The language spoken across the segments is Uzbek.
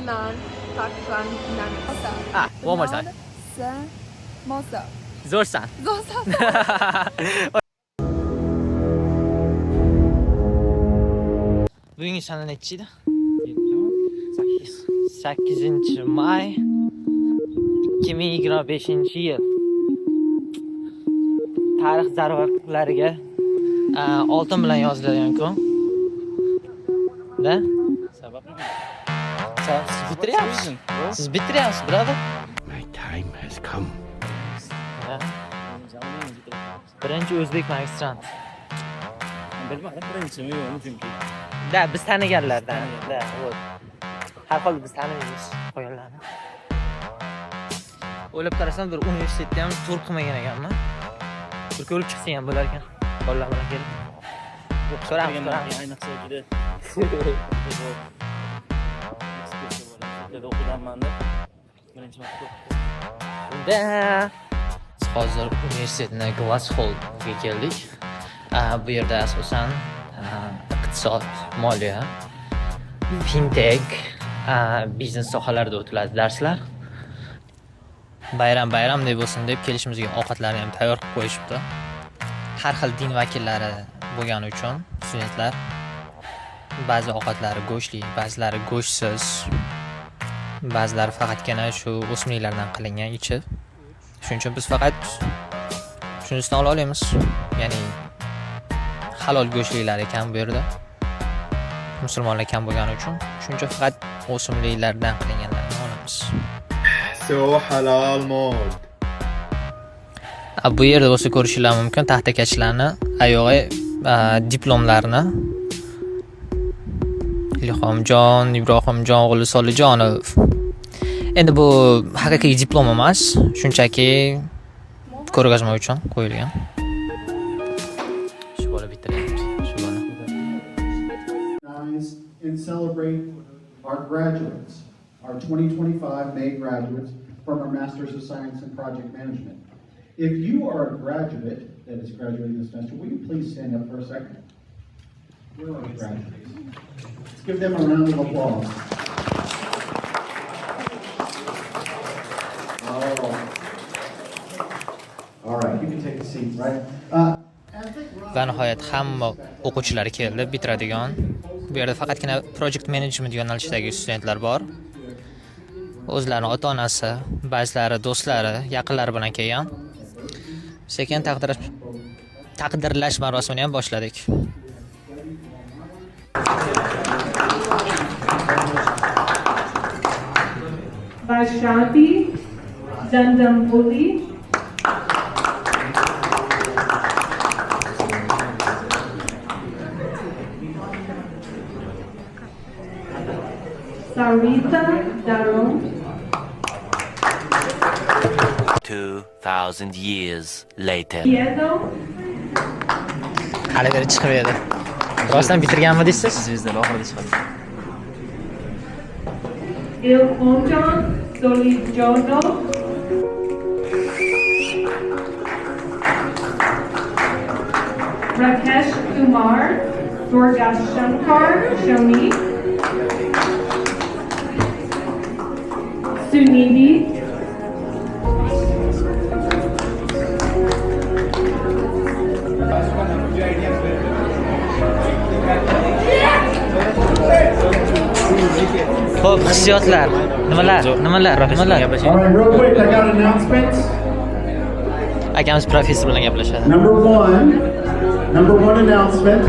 nan, takran, nan. Ah, one more time. Sen, masa. Zo'rsan. Zosa. Bugungi sana nechi edi? 8-may 2025-yil. Tarix zarvarlariga oltin bilan yozilgan kun. Da? Sabab nima? Siz bitiryapsiz. Siz bitiryapsiz, brother. My time has come. Birinchi o'zbek magistrant. Bilmadim, birinchimi yo'qmi chunki. Da, biz taniganlardan. Da, вот. Har holda biz taniymiz qo'yganlarni. O'ylab qarasam, bir universitetda ham tur qilmagan ekanman. Bir ko'rib chiqsa ham bo'lar ekan. Bolalar bilan kelib. So'raymiz. Ayniqsa juda o'qiganman-da. Birinchi marta Da. Hozir universitetning Glass Hallga keldik. Bu yerda asosan iqtisod, moliya, fintech, biznes sohalarida o'tiladi darslar. Bayram deb bo'lsin deb kelishimizga ovqatlarni ham tayyor qilib qo'yishibdi. Har xil din vakillari bo'lgani uchun studentlar ba'zi ovqatlari go'shtli, ba'zilari go'shtsiz, ba'zilari faqatgina shu o'simliklardan qilingan ichi. Shuning uchun biz faqat shunisidan ola olamiz. Ya'ni halol go'shtlilar ekan bu yerda. Musulmonlar kam bo'lgani uchun shuncha faqat o'simliklardan qilinganlarni olamiz. So halal mod. Bu yerda bo'lsa ko'rishinglar mumkin taxtakachlarni, ayog'i diplomlarni. Ilhomjon Ibrohimjon o'g'li Solijonov. Endi bu haqiqiy diplom emas, shunchaki ko'rgazma uchun qo'yilgan. Shu bola bitiryapti, shu bola. And celebrate our graduates, our 2025 May graduates from our Masters of Science in Project Management. If you are a graduate that is graduating this semester, will you please stand up for a second? Where are the graduates? Let's give them a round of applause. All right, you can take a seat, right? Va nihoyat hamma o'quvchilar keldi, bitiradigan. Bu yerda faqatgina project management yo'nalishidagi studentlar bor. O'zlarining ota-onasi, ba'zilari do'stlari, yaqinlari bilan kelgan. Sekin taqdirlash marosimini ham boshladik. Vaishanti Zandampuli, Sarita Daron, 2000 years later. Diego Hali beri chiqmaydi. Rostdan bitirganmi deysiz? Bizda oxirida chiqadi. Ilhomjon Solijonov, Rakesh Kumar Durgashankar Shoni, Sunidhi Xo'p, hissiyotlar. Nimalar? All right, real quick, I got announcements. Akamiz professor bilan gaplashadi. Number one announcement.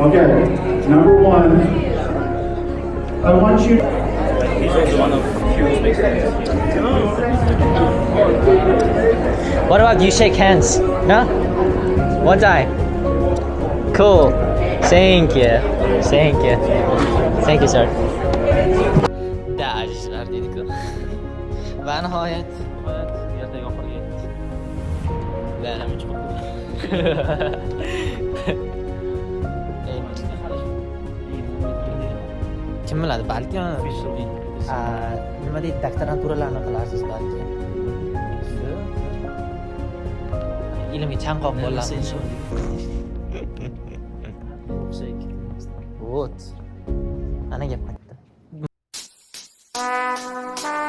Okay, number one, I want you. He's also one of few Uzbeks. What about you shake hands? No? One time. Cool. Thank you. Thank you. Thank you, sir. Da, ajizlar dedik-ku. Va nihoyat Ertaga oxiriga yetdik. da nima chiqdi? Kim biladi, balki nima deydi, doktoranturalarni qilarsiz balki. ilmiy chanqoq bo'ladi. Вот. Ana gap qaytdi.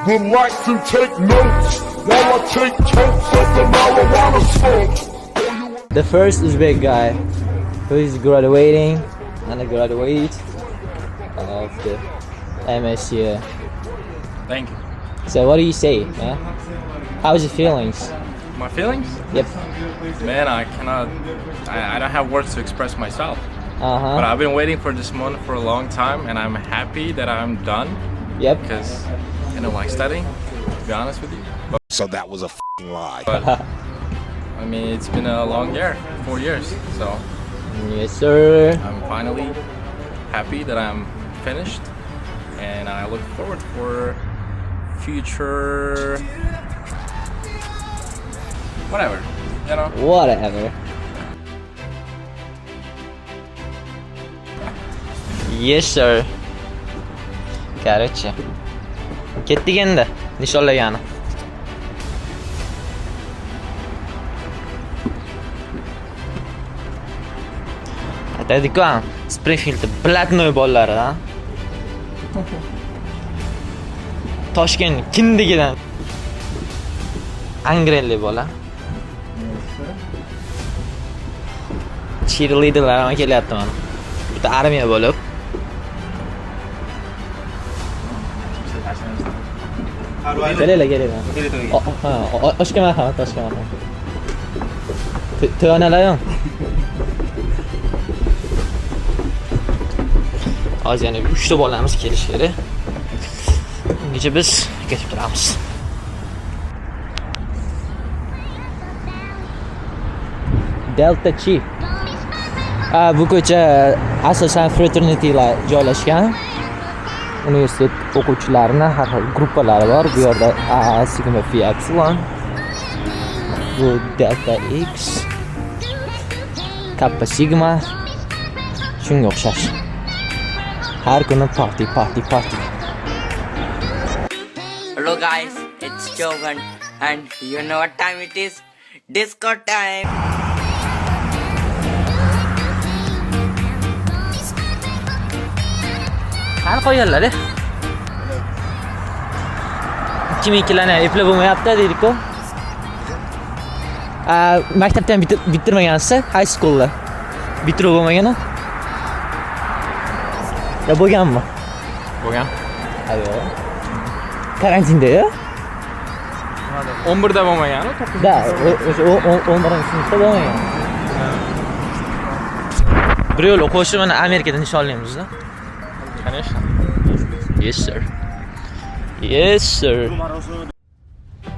Would like to take notes while I take totes of the marijuana smoke. The first Uzbek guy who is graduating and graduate of the MS year. Thank you. So what do you say, man? How's your feelings? My feelings? Yep. Man, I cannot. I don't have words to express myself. But I've been waiting for this moment for a long time, and I'm happy that I'm done. Yep. Because I don't like studying, to be honest with you. So that was a f***ing lie. But I mean, it's been a long year, 4 years. So Yes, sir. I'm finally happy that I'm finished, and I look forward for future whatever, you know. Whatever. Yes, sir. Короче. Ketdik endi nishonlagani. Aytadiku, Springfield blatnoy bolalari, ha. Toshkent kindigidan angrenli bola. Cheerleaderlar ham kelyapti mana. Bitta armiya bo'lib. Kelinglar. Ha, oshga marhamat, oshga marhamat. To'yanalar. Hozir yana 3 ta bolamiz kelishi kerak. Ungacha biz ketib turamiz. Delta Chi. Bu ko'cha asosan fraternitylar joylashgan. Universitet o'quvchilarini har xil gruppalari bor. Bu yerda Sigma Phi Epsilon, bu Delta X, Kappa Sigma, shunga o'xshash. Har kuni party. Hello guys, it's Jovan and you know what time it is? Disco time! Qani qo'yganlar, 2002larni eplab bo'lmayapti deydi-ku. Maktabdan bitirmagansiz, high schoolda. Bitirib bo'lmagan-a? Ya bo'lganmi? Bo'lgan. Ayo. Karantinda-ya? 11da bo'lmagan-ku, 9da. Da, o'sha 11-sinfda bo'lmagan. Bir yo'l o'qishni mana Amerikada nishonlaymiz-da. Конечно. Yes sir. Yes sir.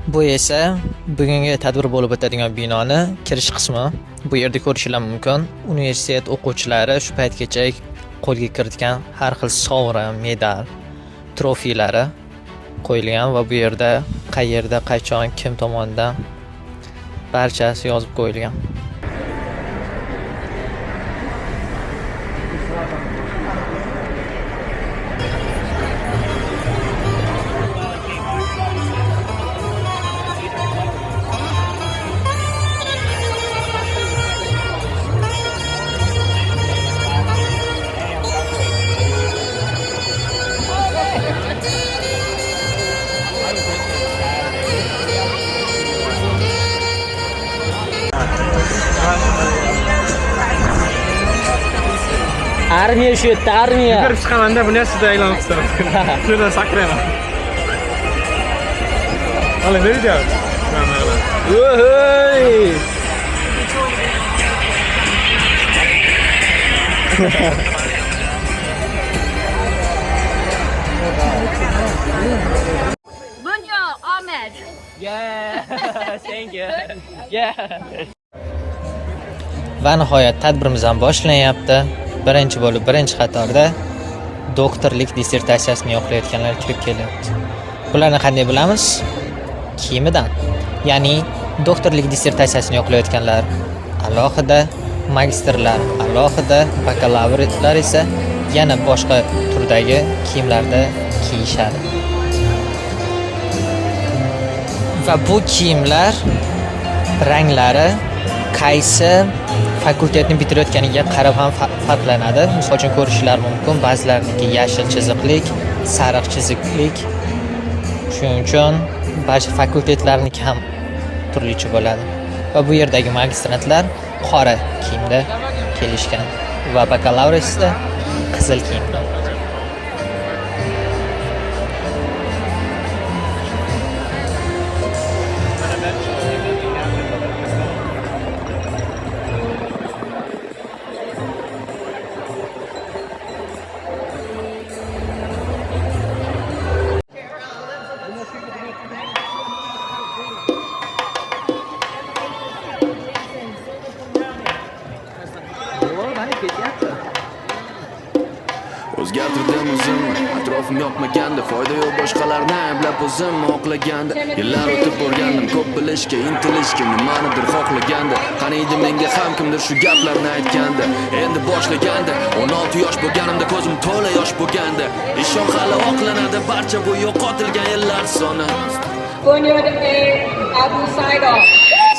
Bu esa bugungi tadbir bo'lib o'tadigan binoni kirish qismi. Bu yerda ko'rishingiz mumkin. Universitet o'quvchilari shu paytgacha qo'lga kiritgan har xil sovg'a, medal, trofeylari qo'yilgan va bu yerda qayerda, qachon, kim tomonidan barchasi yozib qo'yilgan. Armiya shu yerda, armiya. Yugurib chiqaman-da, buni sizda e'lon qildim. Shundan sakrayman. Mana ne video? Mana. Voy! Bonjour, Ahmed. Yeah, thank you. Yeah. Va nihoyat tadbirimiz ham boshlanyapti. Birinchi bo'lib, birinchi qatorda doktorlik dissertatsiyasini yoqlayotganlar kirib kelyapti. Bularni qanday bilamiz? Kiyimidan. Ya'ni doktorlik dissertatsiyasini yoqlayotganlar alohida, magistrlar alohida, bakalavritlar esa yana boshqa turdagi kiyimlarda kiyishadi. Va bu kiyimlar ranglari qaysi fakultetni bitirayotganiga qarab ham farqlanadi. Misol uchun ko'rishinlar mumkin, ba'zilarniki yashil chiziqlik, sariq chiziqlik. Shuning uchun barcha fakultetlarniki ham turlicha bo'ladi. Va bu yerdagi magistrantlar qora kiyimda kelishgan va bakalavriatda qizil kiyimda. O'zgartirdim o'zimni, atrofim yoqmaganda, foyda yo'q boshqalarni ayblab o'zimni oqlaganda. Yillar o'tib o'rgandim, ko'p bilishga, intilishga, nimanidir xohlaganda. Qaniydi menga ham kimdir shu gaplarni aytganda. Endi boshlaganda, 16 yosh bo'lganimda ko'zim to'la yosh bo'lganda. Ishon hali oqlanadi, barcha bu yo'qotilgan yillar soni.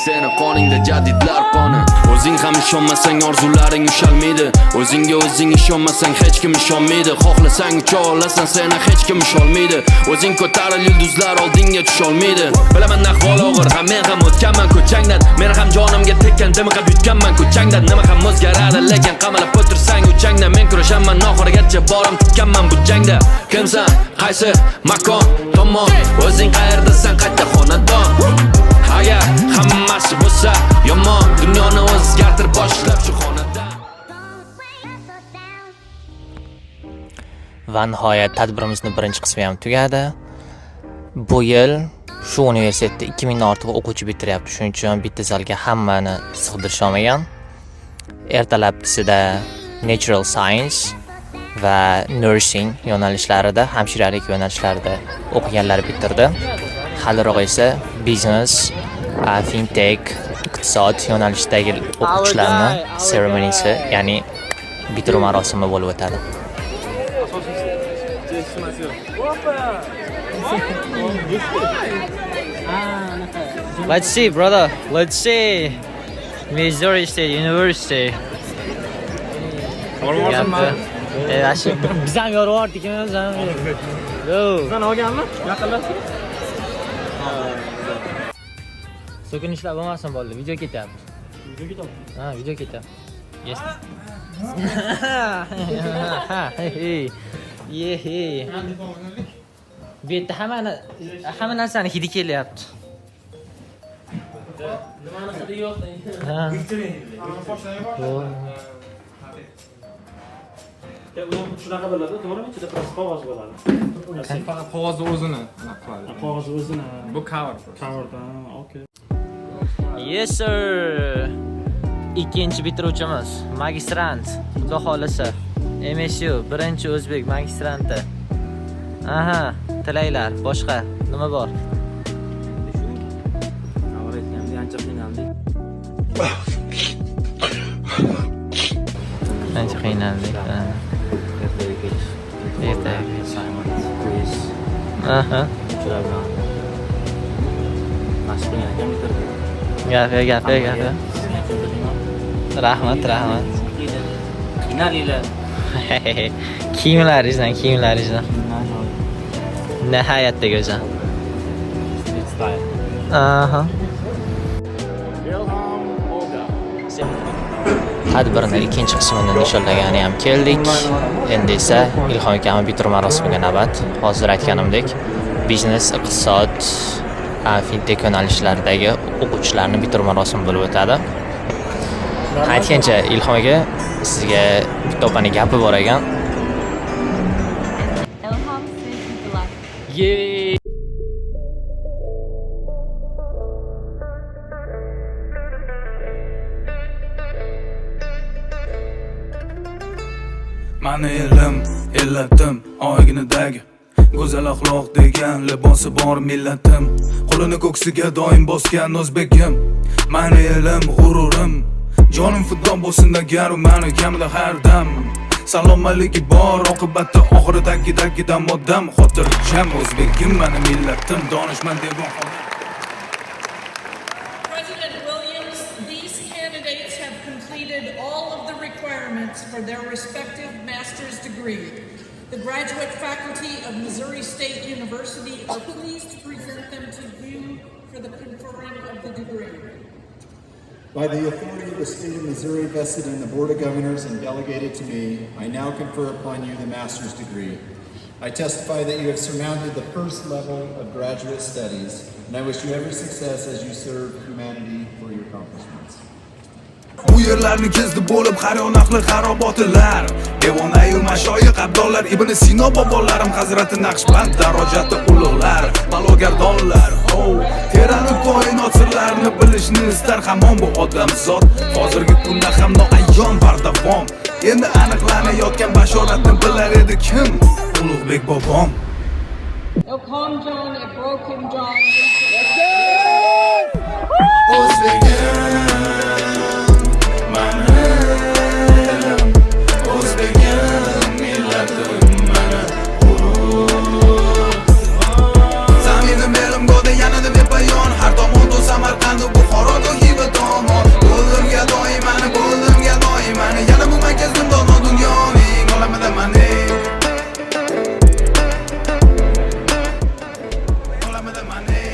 Seni qoningda jadidlar qoni. O'zing ham ishonmasang orzularing ushalmaydi. O'zingga o'zing ishonmasang hech kim ishonmaydi. Xohlasang ucha olasan, seni hech kim usholmaydi. O'zing ko'taril yulduzlar oldinga tusholmaydi. Bilaman ahvol og'ir, ham men ham o'tganman ko'changdan. Meni ham jonimga tekkan, dimiqab yutganman ko'changdan. Nima ham o'zgaradi, lekin qamalab o'tirsang uchangdan. Men kurashaman oxirigacha, borim tikkanman bu jangda. Kimsan, qaysi makon, tomon, o'zing qayerdasan, qayta xonadon. Agar hammasi bo'lsa yomon, dunyoni o'zgartir boshlab shu xonadan. Va nihoyat tadbirimizning birinchi qismi ham tugadi. Bu yil shu universitetda 2000 dan ortiq o'quvchi bitiryapti. Shuning uchun bitta zalga hammani sig'dirish olmagan. Ertalabkisida natural science va nursing yo'nalishlarida, hamshiralik yo'nalishlarida o'qiganlar bitirdi. Haliroq esa business, fintech, iqtisod yo'nalishidagi o'quvchilarni seremoniyasi, ya'ni bitiruv marosimi bo'lib o'tadi. Let's see, brother. Let's see. Missouri State University. Biz ham yorib yubordik, biz ham. Bizdan olganmi? Yaqinlashib. So'kinishlar bo'lmasin bo'ldi. Video ketyapti. Video ketyapti. Ha, video ketyapti. Yes. Hey. Bu yerda hamma narsani hidi kelyapti. Nimani hidi yo'q? Ha. Shunaqa bo'ladi, to'g'rimi? Ichida biroz qog'oz bo'ladi. Faqat qog'ozni o'zini qiladi. Qog'ozni o'zini. Bu cover. Okay. Yes sir. Ikkinchi bitiruvchimiz, magistrant, xudo xolasa. MSU birinchi o'zbek magistranti. Aha, tilaylar, boshqa nima bor? Ancha qiynaldik. Aha. Gap. Rahmat. Qiynalinglar. Kiyimlaringizdan. Nihoyatda go'zal. Aha. Tadbirning ikkinchi qismini nishonlagani ham keldik. Endi esa Ilhom akamiz bitiruv marosimiga navbat. Hozir aytganimdek, biznes, iqtisod, fintech yo'nalishlaridagi o'quvchilarning bitiruv marosimi bo'lib o'tadi. Aytgancha Ilhom aka, sizga bitta opaning gapi bor ekan. Ilhom sevgilar. Yey. Mani elim, illatim, oyginidagi go'zal axloq degan libosi bor millatim. Qo'lini ko'ksiga doim bosgan o'zbekim. Mani elim, g'ururim, jonim fido bo'lsin agar u meni kamida har dam. Salomatligi bor, oqibatda oxiri tagidan moddam. Xotirjam o'zbekim, mani millatim, donishmand devon xodim. President Williams, these completed all of the requirements for their respective master's degree. The graduate faculty of Missouri State University are pleased to present them to you for the conferring of the degree. By the authority of the state of Missouri vested in the Board of Governors and delegated to me, I now confer upon you the master's degree. I testify that you have surmounted the first level of graduate studies, and I wish you every success as you serve humanity for your accomplishments. Bu yerlarni kezdi bo'lib har yoqli xarobotilar. Devonayu mashoyiq abdollar Ibn Sino bobolarim Hazrati Naqshband darajatda ulug'lar, balogardonlar. Teranib koinot sirlarini bilishni istar hamon bu odam zot. Hozirgi kunda ham noayyon bardavom. Endi aniqlanayotgan bashoratni bilar edi kim? Ulug'bek bobom. Ilhomjon Ibrokimjon.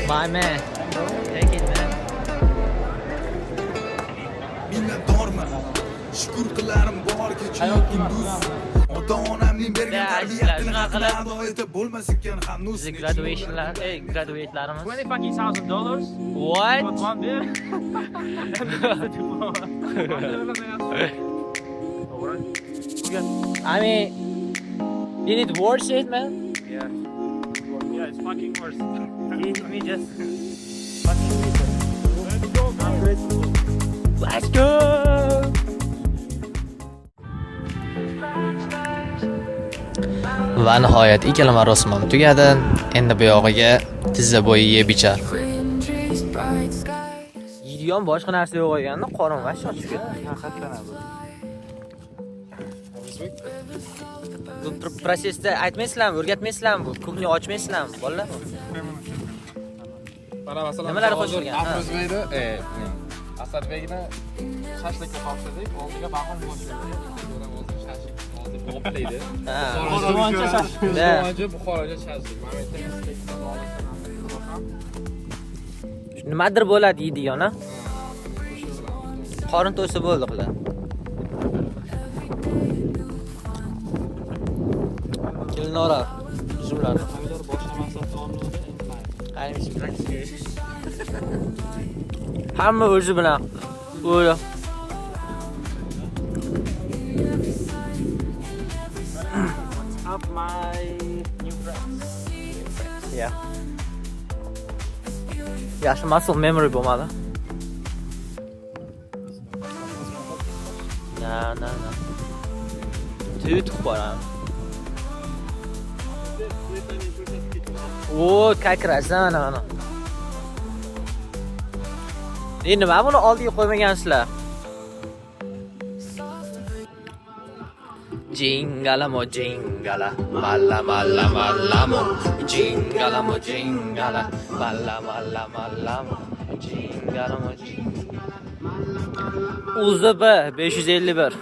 My man. Take it, man. Minnatdorman. Shukr qilarim borki chun kunduz. Ota-onamning bergan tarbiyatini ado etib bo'lmas ekan hanuz. Graduationlar, graduate'larimiz. $20,000. What? Got one there. I mean, did it worth it, man? Yeah, it's fucking worse. Me just fucking let's go. Va nihoyat ikkala marosimim tugadi. Endi bu yog'iga tizza bo'yi yeb ichar. Yeydigan boshqa narsa yo'q ekan-da, qorin va shochga haqiqatlanadi. Bu prosesda aytmaysizlarmi, o'rgatmaysizlarmi bu? Ko'kni ochmaysizlarmi, bolalar? Mana masalan, nimalar qo'shilgan? Afruzbekni, Asadbekni shashlikka topshirdik, oldiga baqon qo'shildi. Toplaydi. Buxorocha shashlik. Buxorocha shashlik. Nimadir bo'ladi yeydigan, ha? Qorin to'ysa bo'ldi qilar. Kelinora, uzumlarni. Hamma o'zi bilan. O'yla. Up my new friends. Yeah. Yaxshi muscle memory bo'lmadi. Na. Tut qo'yaman. O, как красиво ana. Endi nima buni oldiga qo'ymagansizlar? Jingalamo jingala, malla malla mallamo, jingalamo jingala, malla malla mallamo, jingalamo jingala. UZB 551.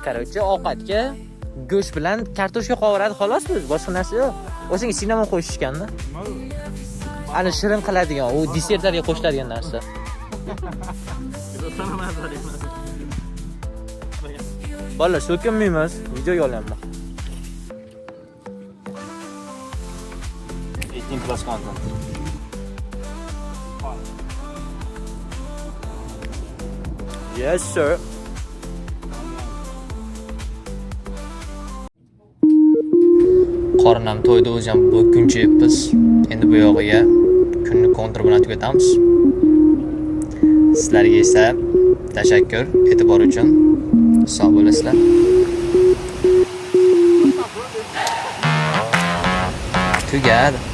Короче, ovqatga go'sht bilan kartoshka qovuradi xolos biz, boshqa narsa yo'q. O'shanga sinamon qo'shishganda. Ana shirin qiladigan, u desertlarga qo'shiladigan narsa. Bolalar, so'kinmaymiz, videoga olyapman. 18+ content. Yes, sir. Qorinam to'ydi, o'zim bu kuncha yeyapmiz. Endi bu yog'iga kunni kontr bilan tugatamiz. Sizlarga esa tashakkur e'tibor uchun. Sog' bo'lasizlar. Tugadi.